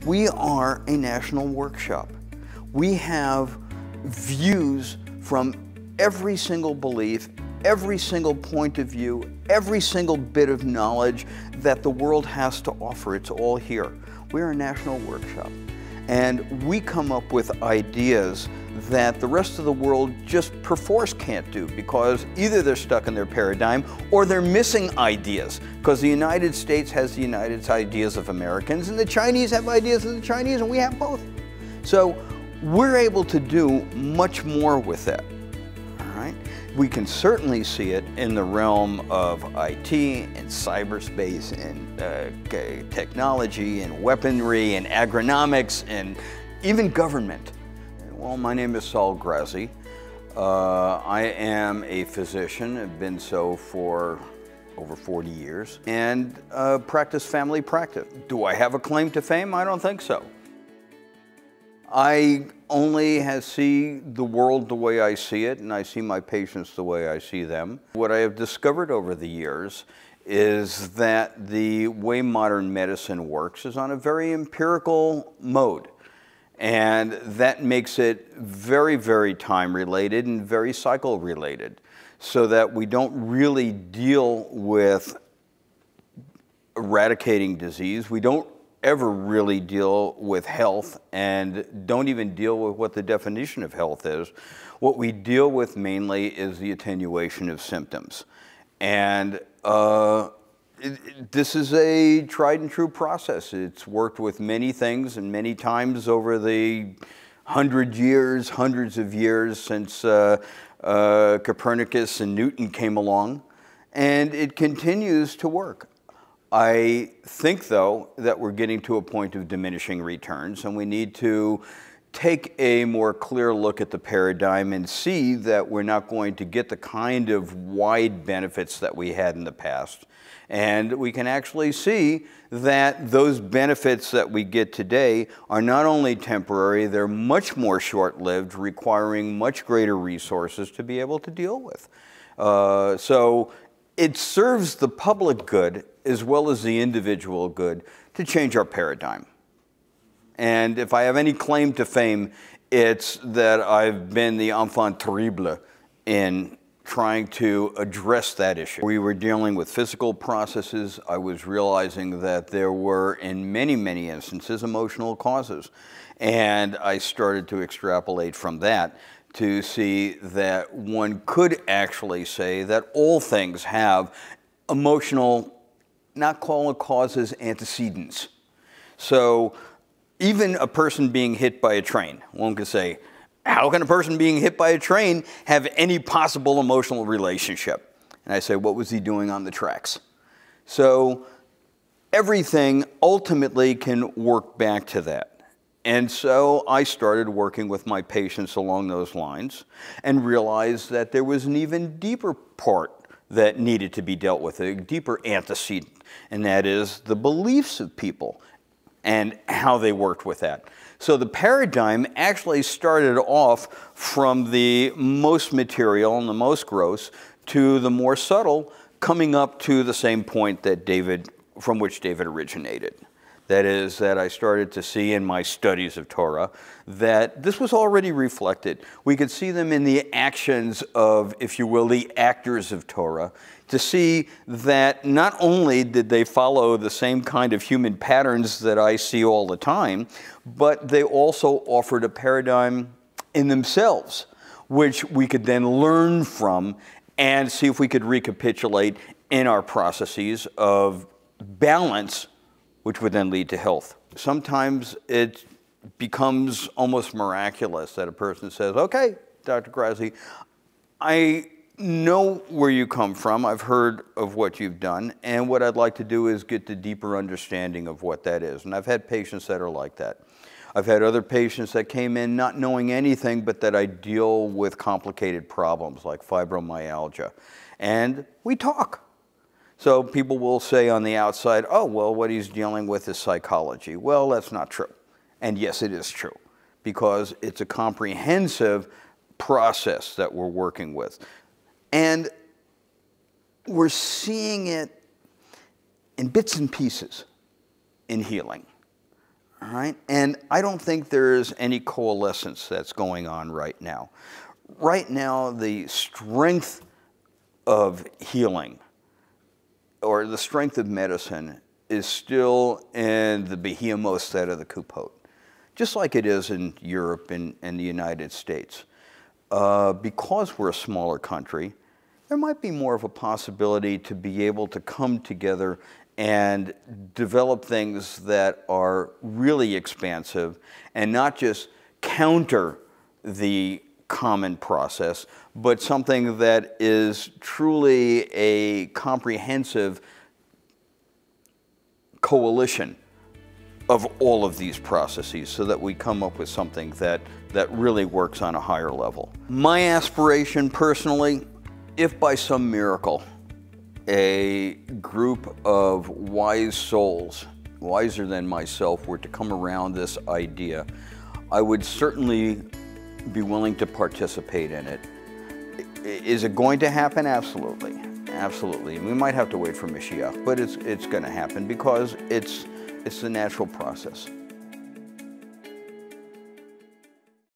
We are a national workshop. We have views from every single belief, every single point of view, every single bit of knowledge that the world has to offer. It's all here. We're a national workshop. And we come up with ideas that the rest of the world just perforce can't do, because either they're stuck in their paradigm or they're missing ideas, because the United States has the United ideas of Americans and the Chinese have ideas of the Chinese, and we have both. So we're able to do much more with that. All right? We can certainly see it in the realm of IT and cyberspace and technology and weaponry and agronomics and even government. Well, my name is Sol Grazi. I am a physician. I've been so for over 40 years and practice family practice. Do I have a claim to fame? I don't think so. I only see the world the way I see it, and I see my patients the way I see them. What I have discovered over the years is that the way modern medicine works is on a very empirical mode. And that makes it very, very time-related and very cycle-related, so that we don't really deal with eradicating disease. We don't ever really deal with health, and don't even deal with what the definition of health is. What we deal with mainly is the attenuation of symptoms. And this is a tried and true process. It's worked with many things and many times over the hundreds of years since Copernicus and Newton came along, and it continues to work. I think, though, that we're getting to a point of diminishing returns, and we need to take a more clear look at the paradigm and see that we're not going to get the kind of wide benefits that we had in the past. And we can actually see that those benefits that we get today are not only temporary, they're much more short-lived, requiring much greater resources to be able to deal with. So it serves the public good as well as the individual good to change our paradigm. And if I have any claim to fame, it's that I've been the enfant terrible in trying to address that issue. We were dealing with physical processes. I was realizing that there were, in many instances, emotional causes. And I started to extrapolate from that to see that one could actually say that all things have emotional, not call it causes, antecedents. So even a person being hit by a train, one could say, how can a person being hit by a train have any possible emotional relationship? And I say, what was he doing on the tracks? So everything ultimately can work back to that. And so I started working with my patients along those lines and realized that there was an even deeper part that needed to be dealt with, a deeper antecedent, and that is the beliefs of people and how they worked with that. So the paradigm actually started off from the most material and the most gross to the more subtle, coming up to the same point that from which David originated. That is, that I started to see in my studies of Torah that this was already reflected. We could see them in the actions of, if you will, the actors of Torah, to see that not only did they follow the same kind of human patterns that I see all the time, but they also offered a paradigm in themselves, which we could then learn from and see if we could recapitulate in our processes of balance, which would then lead to health. Sometimes it becomes almost miraculous that a person says, okay, Dr. Grazi, I know where you come from. I've heard of what you've done, and what I'd like to do is get the deeper understanding of what that is. And I've had patients that are like that. I've had other patients that came in not knowing anything, but that I deal with complicated problems like fibromyalgia. And we talk. So people will say on the outside, oh, well, what he's dealing with is psychology. Well, that's not true. And yes, it is true, because it's a comprehensive process that we're working with. And we're seeing it in bits and pieces in healing. all right? And I don't think there's any coalescence that's going on right now. Right now, the strength of healing or the strength of medicine is still in the behemoth set of the kupote, just like it is in Europe and the United States. Because we're a smaller country, there might be more of a possibility to be able to come together and develop things that are really expansive and not just counter the common process, but something that is truly a comprehensive coalition of all of these processes so that we come up with something that really works on a higher level. My aspiration personally, if by some miracle a group of wise souls, wiser than myself, were to come around this idea, I would certainly be willing to participate in it. Is it going to happen? Absolutely. Absolutely. We might have to wait for Mashiach, but it's going to happen because it's the natural process.